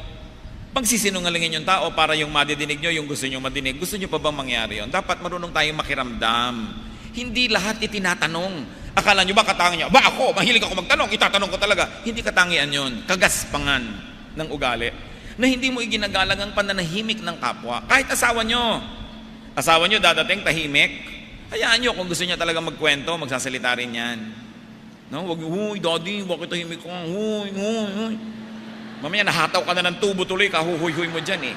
pagsisinungalingin yung tao para yung madidinig nyo, yung gusto nyo madinig. Gusto nyo pa bang mangyari yun? Dapat marunong tayong makiramdam. Hindi lahat itinatanong. Akala nyo ba katangian niya? Ba ako, mahilig ako magtanong, itatanong ko talaga. Hindi katangian yun. Kagaspangan ng ugali. Na hindi mo iginagalang ang pananahimik ng kapwa. Kahit asawa nyo. Asawa nyo dadating tahimik. Hayaan nyo kung gusto niya talaga magkwento, magsasalita rin yan. No? Wag, huy, daddy, bakit tahimik ko? Huy. Mamaya nahataw ka na ng tubo tuloy, kahuhuy-huy mo dyan eh.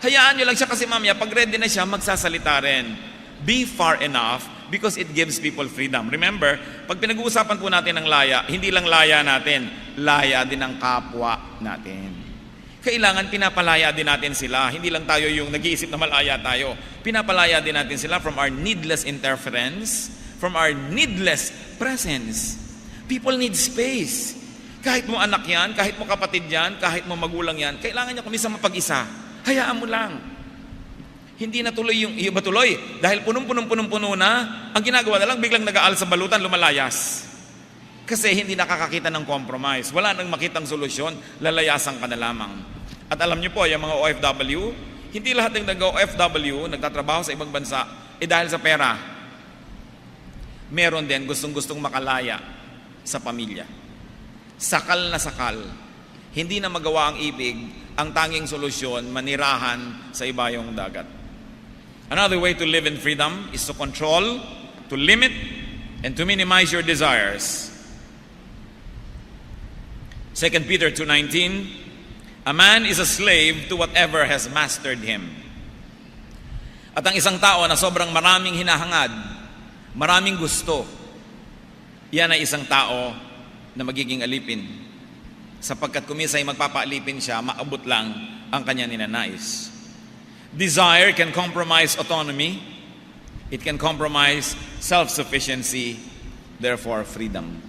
Hayaan nyo lang siya kasi mamaya, pag ready na siya, magsasalita rin. Be far enough because it gives people freedom. Remember, pag pinag-uusapan po natin ng laya, hindi lang laya natin, laya din ang kapwa natin. Kailangan pinapalaya din natin sila. Hindi lang tayo yung nag-iisip na malaya tayo. Pinapalaya din natin sila from our needless interference, from our needless presence. People need space. Kahit mo anak yan, kahit mo kapatid yan, kahit mo magulang yan, kailangan niya kumisa mapag-isa. Hayaan mo lang. Hindi na tuloy yung iba tuloy. Dahil punong-puno na, ang ginagawa na lang, biglang nag-aal sa balutan, lumalayas. Kasi hindi nakakakita ng compromise. Wala nang makitang solusyon, lalayasan ka na lamang. At alam niyo po, yung mga OFW, hindi lahat ng nag-OFW, nagtatrabaho sa ibang bansa, dahil sa pera. Meron din gustong-gustong makalaya sa pamilya. Sakal na sakal. Hindi na magawa ang ibig, ang tanging solusyon, manirahan sa ibayong dagat. Another way to live in freedom is to control, to limit, and to minimize your desires. 2 Peter 2:19, a man is a slave to whatever has mastered him. At ang isang tao na sobrang maraming hinahangad, maraming gusto, yan ay isang tao na magiging alipin. Sapagkat kumisay magpapaalipin siya, maabot lang ang kanya ninanais. Desire can compromise autonomy. It can compromise self-sufficiency, therefore freedom.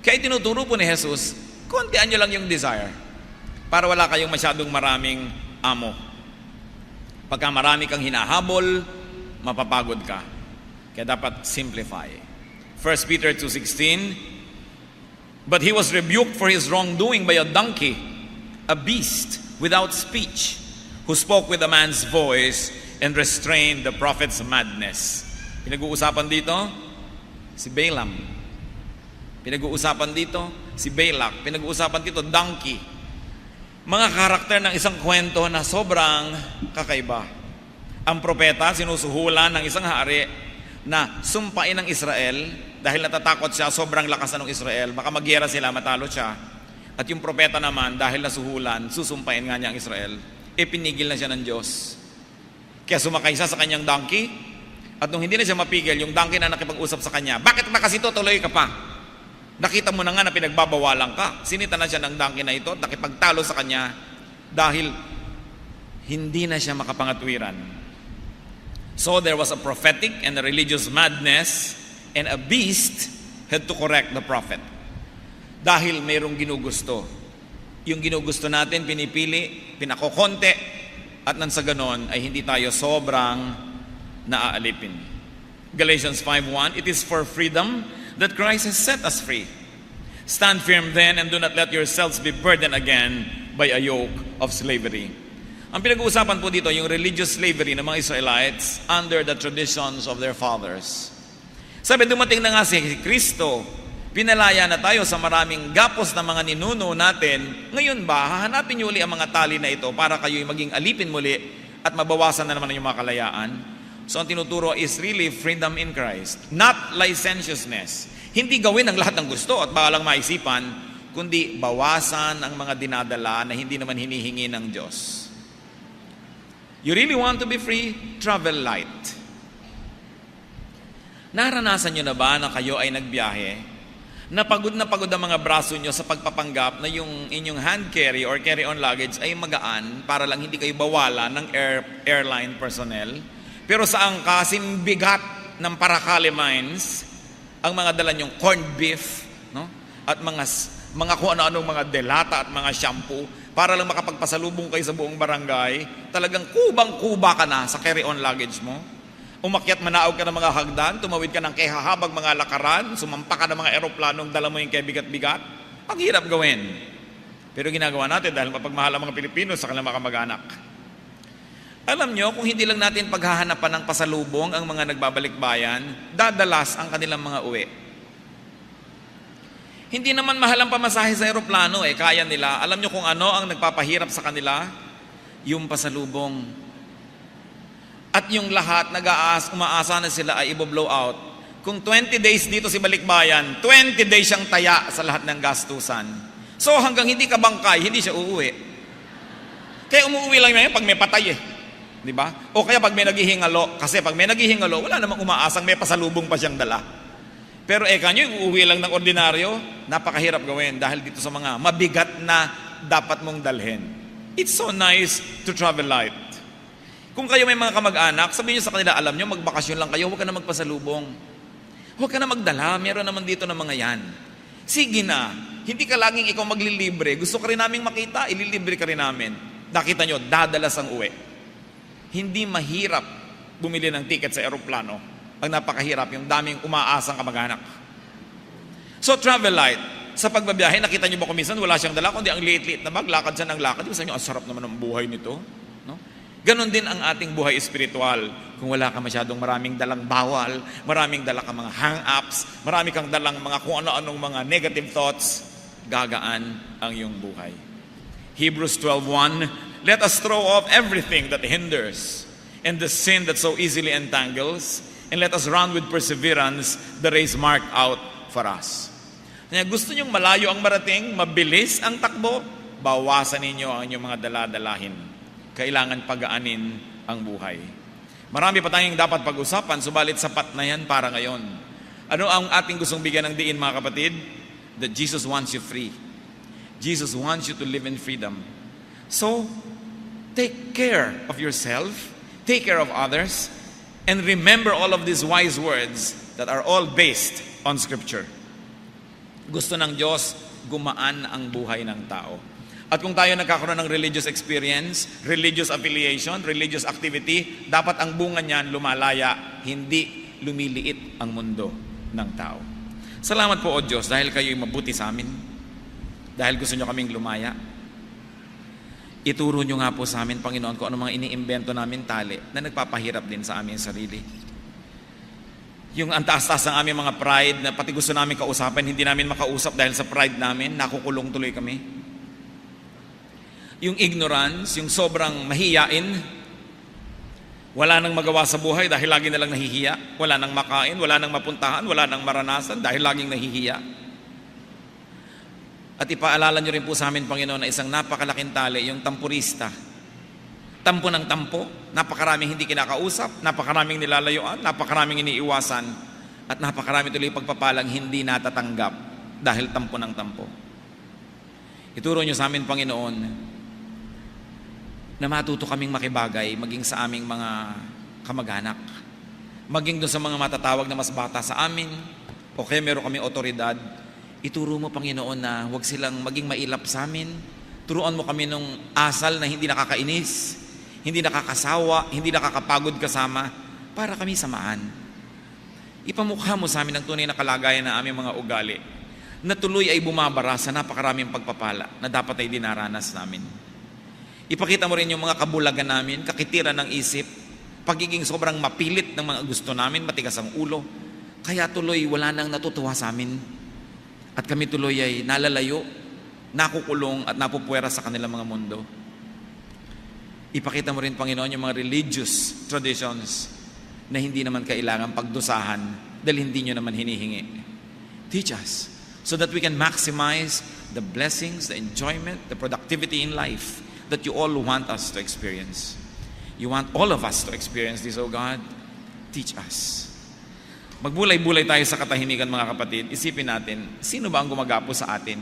Kaya tinuturo po ni Jesus, kontian nyo lang yung desire para wala kayong masyadong maraming amo. Pagka marami kang hinahabol, mapapagod ka. Kaya dapat simplify. 1 Peter 2:16, but he was rebuked for his wrongdoing by a donkey, a beast without speech, who spoke with a man's voice and restrained the prophet's madness. Pinag-uusapan dito, si Balaam. Pinag-uusapan dito, si Balak. Pinag-uusapan dito, donkey. Mga karakter ng isang kwento na sobrang kakaiba. Ang propeta, sinusuhulan ng isang hari na sumpain ng Israel dahil natatakot siya, sobrang lakas na ng Israel. Baka magyera sila, matalo siya. At yung propeta naman, dahil nasuhulan, susumpain nga niya ang Israel. Pinigil na siya ng Diyos. Kaya sumakay siya sa kanyang donkey. At nung hindi na siya mapigil, yung donkey na nakipag-usap sa kanya, bakit ba kasi ito, tuloy ka pa? Nakita mo na nga na pinagbabawalan ka. Sinita na siya ng donkey na ito, nakipagtalo sa kanya dahil hindi na siya makapangatwiran. So there was a prophetic and a religious madness, and a beast had to correct the prophet. Dahil mayroong ginugusto. Yung ginugusto natin, pinipili, pinakokonte, at nang sa ganon ay hindi tayo sobrang naaalipin. Galatians 5:1, it is for freedom that Christ has set us free. Stand firm then and do not let yourselves be burdened again by a yoke of slavery. Ang pinag-uusapan po dito, yung religious slavery ng mga Israelites under the traditions of their fathers. Sabi, dumating na nga si Kristo, pinalaya na tayo sa maraming gapos na mga ninuno natin. Ngayon ba, hahanapin niyo uli ang mga tali na ito para kayo'y maging alipin muli at mabawasan na naman yung mga kalayaan? So ang tinuturo is really freedom in Christ, not licentiousness. Hindi gawin ang lahat ng gusto at bahalang maisipan, kundi bawasan ang mga dinadala na hindi naman hinihingi ng Diyos. You really want to be free? Travel light. Naranasan nyo na ba na kayo ay nagbiyahe? Napagod na pagod ang mga braso nyo sa pagpapanggap na yung inyong hand carry or carry-on luggage ay magaan para lang hindi kayo bawalan ng airline personnel. Pero sa angkasim bigat ng Paracale Mines, ang mga dala nyong corned beef, no? At mga kung ano-anong mga delata at mga shampoo, para lang makapagpasalubong kayo sa buong barangay, talagang kubang-kuba ka na sa carry-on luggage mo. Umakyat manaog ka ng mga hagdan, tumawid ka ng kehahabag mga lakaran, sumampa ka ng mga eroplanong dala mo yung kaya bigat-bigat. Ang hirap gawin. Pero ginagawa natin dahil mapagmahal ang mga Pilipino sa kanilang mga kamag-anak. Alam nyo, kung hindi lang natin paghahanapan ng pasalubong ang mga nagbabalik bayan, dadalas ang kanilang mga uwi. Hindi naman mahal ang pamasahe sa eroplano kaya nila. Alam nyo kung ano ang nagpapahirap sa kanila? Yung pasalubong. At yung lahat umaasa na sila ay i-blow out. Kung 20 days dito si Balikbayan, 20 days siyang taya sa lahat ng gastusan. So hanggang hindi ka bangkay, hindi siya uuwi. Kaya umuwi lang yan pag may patay Di ba? O kaya pag may naghihingalo, kasi pag may naghihingalo, wala namang umaasang may pasalubong pa siyang dala. Pero kanyo, uuwi lang ng ordinaryo, napakahirap gawin dahil dito sa mga mabigat na dapat mong dalhin. It's so nice to travel light. Kung kayo may mga kamag-anak, sabihin nyo sa kanila, alam nyo, magbakasyon lang kayo, huwag ka na magpasalubong. Huwag ka na magdala, meron naman dito ng mga yan. Sige na, hindi ka laging ikaw maglilibre. Gusto ka rin naming makita, ililibre ka rin namin. Nakita nyo, dadalas ang uwi. Hindi mahirap bumili ng ticket sa eroplano. Ang napakahirap, yung daming umaasang kamag-anak. So travel light. Sa pagbabiyahe, nakita nyo ba kung minsan wala siyang dala, kundi ang liit-liit na bag, lakad siya ng lakad. Di ba sa inyo, ang sarap naman ng buhay nito? No? Ganon din ang ating buhay espiritual. Kung wala ka masyadong maraming dalang bawal, maraming dala ka mga hang-ups, marami kang dalang mga kung ano-anong mga negative thoughts, gagaan ang iyong buhay. Hebrews 12:1, let us throw off everything that hinders and the sin that so easily entangles, and let us run with perseverance the race marked out for us. Kaya gusto nyong malayo ang marating, mabilis ang takbo, bawasan ninyo ang inyong mga dala-dalahin. Kailangan pagaanin ang buhay. Marami pa tayong dapat pag-usapan, subalit sapat na yan para ngayon. Ano ang ating gustong bigyan ng diin, mga kapatid? That Jesus wants you free. Jesus wants you to live in freedom. So, take care of yourself, take care of others, and remember all of these wise words that are all based on Scripture. Gusto ng Diyos, gumaan ang buhay ng tao. At kung tayo nagkakaroon ng religious experience, religious affiliation, religious activity, dapat ang bunga niyan lumalaya, hindi lumiliit ang mundo ng tao. Salamat po, O Diyos, dahil kayo'y mabuti sa amin. Dahil gusto nyo kaming lumaya. Ituro nyo nga po sa amin, Panginoon, kung ano mga iniimbento namin tali na nagpapahirap din sa aming sarili. Yung antaas-taas ng aming mga pride na pati gusto namin kausapin, hindi namin makausap dahil sa pride namin, nakukulong tuloy kami. Yung ignorance, yung sobrang mahiyain, wala nang magawa sa buhay dahil lagi na lang nahihiya, wala nang makain, wala nang mapuntahan, wala nang maranasan dahil laging nahihiya. At ipaalala nyo rin po sa amin, Panginoon, na isang napakalaking tali, yung tampurista. Tampo ng tampo, napakaraming hindi kinakausap, napakaraming nilalayuan, napakaraming iniiwasan, at napakaraming tuloy pagpapalang hindi natatanggap dahil tampo ng tampo. Ituro nyo sa amin, Panginoon, na matuto kaming makibagay, maging sa aming mga kamag-anak, maging doon sa mga matatawag na mas bata sa amin, o kaya meron kaming otoridad. Ituro mo, Panginoon, na huwag silang maging mailap sa amin. Turuan mo kami nung asal na hindi nakakainis, hindi nakakasawa, hindi nakakapagod kasama, para kami samaan. Ipamukha mo sa amin ang tunay na kalagayan ng aming mga ugali, na tuloy ay bumabara sa napakaraming pagpapala na dapat ay dinaranas namin. Ipakita mo rin yung mga kabulagan namin, kakitiran ng isip, pagiging sobrang mapilit ng mga gusto namin, matigas ang ulo, kaya tuloy wala nang natutuwa sa amin. At kami tuloy ay nalalayo, nakukulong at napupuwera sa kanilang mga mundo. Ipakita mo rin, Panginoon, yung mga religious traditions na hindi naman kailangan pagdusahan dahil hindi nyo naman hinihingi. Teach us so that we can maximize the blessings, the enjoyment, the productivity in life that you all want us to experience. You want all of us to experience this, O God. Teach us. Magbulay-bulay tayo sa katahimikan, mga kapatid. Isipin natin, sino ba ang gumagapo sa atin?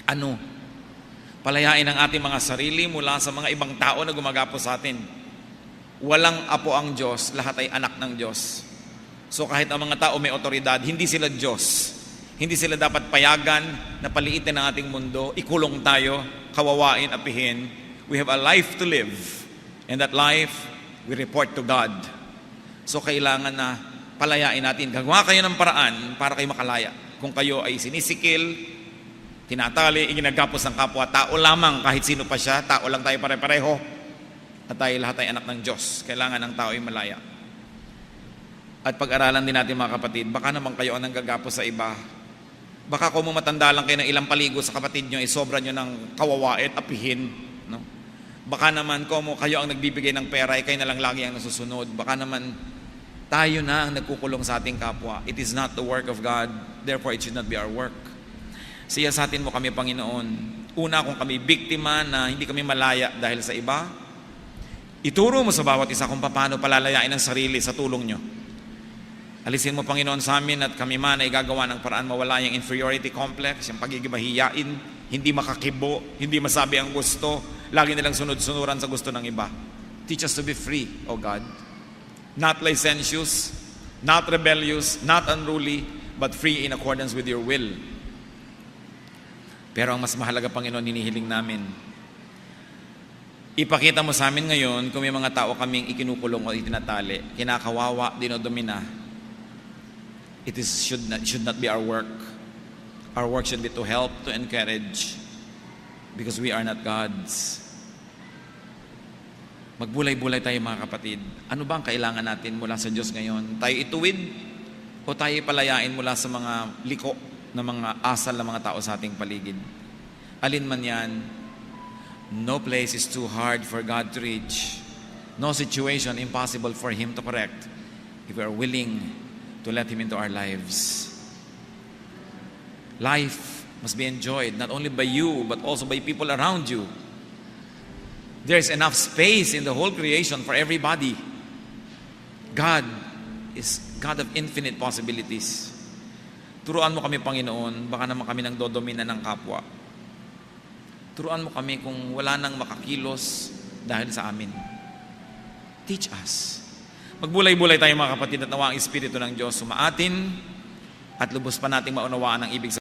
Ano? Palayain ang ating mga sarili mula sa mga ibang tao na gumagapo sa atin. Walang apo ang Diyos, lahat ay anak ng Diyos. So kahit ang mga tao may otoridad, hindi sila Diyos. Hindi sila dapat payagan na paliitin ang ating mundo, ikulong tayo, kawawain, apihin. We have a life to live. And that life, we report to God. So kailangan na palayain natin. Gagawa kayo ng paraan para kayo makalaya. Kung kayo ay sinisikil, tinatali, iginagapos ng kapwa, tao lamang, kahit sino pa siya, tao lang tayo pare-pareho. At tayo lahat ay anak ng Diyos. Kailangan ang tao ay malaya. At pag-aralan din natin mga kapatid, baka naman kayo ang nanggagapos sa iba. Baka kung matanda lang kayo ng ilang paligo sa kapatid nyo, sobra nyo ng kawawain, apihin. No? Baka naman kung kayo ang nagbibigay ng pera, kayo na lang lagi ang nasusunod. Baka naman tayo na ang nagkukulong sa ating kapwa. It is not the work of God, therefore it should not be our work. Siyasatin mo kami, Panginoon. Una, kung kami biktima na hindi kami malaya dahil sa iba, ituro mo sa bawat isa kung paano palalayain ang sarili sa tulong nyo. Alisin mo, Panginoon, sa amin at kami man ay gagawa ng paraan mawala yung inferiority complex, yung pagiging mahiyain, hindi makakibo, hindi masabi ang gusto, lagi nilang sunod-sunuran sa gusto ng iba. Teach us to be free, O God. Not licentious, not rebellious, not unruly, but free in accordance with your will. Pero ang mas mahalaga, Panginoon, hinihiling namin, ipakita mo sa amin ngayon kung may mga tao kaming ikinukulong o itinatali, kinakawawa, dinodomina. It should not be our work. Our work should be to help, to encourage, because we are not gods. Magbulay-bulay tayo mga kapatid. Ano ba ang kailangan natin mula sa Diyos ngayon? Tayo ituwid o tayo palayain mula sa mga liko na mga asal ng mga tao sa ating paligid? Alin man yan, no place is too hard for God to reach. No situation impossible for Him to correct if we are willing to let Him into our lives. Life must be enjoyed not only by you but also by people around you. There's enough space in the whole creation for everybody. God is God of infinite possibilities. Turuan mo kami, Panginoon, baka naman kami nang dodomina ng kapwa. Turuan mo kami kung wala nang makakilos dahil sa amin. Teach us. Magbulay-bulay tayo mga kapatid at nawa ang Espiritu ng Diyos sumaatin at lubos pa nating maunawaan ang ibig sabihin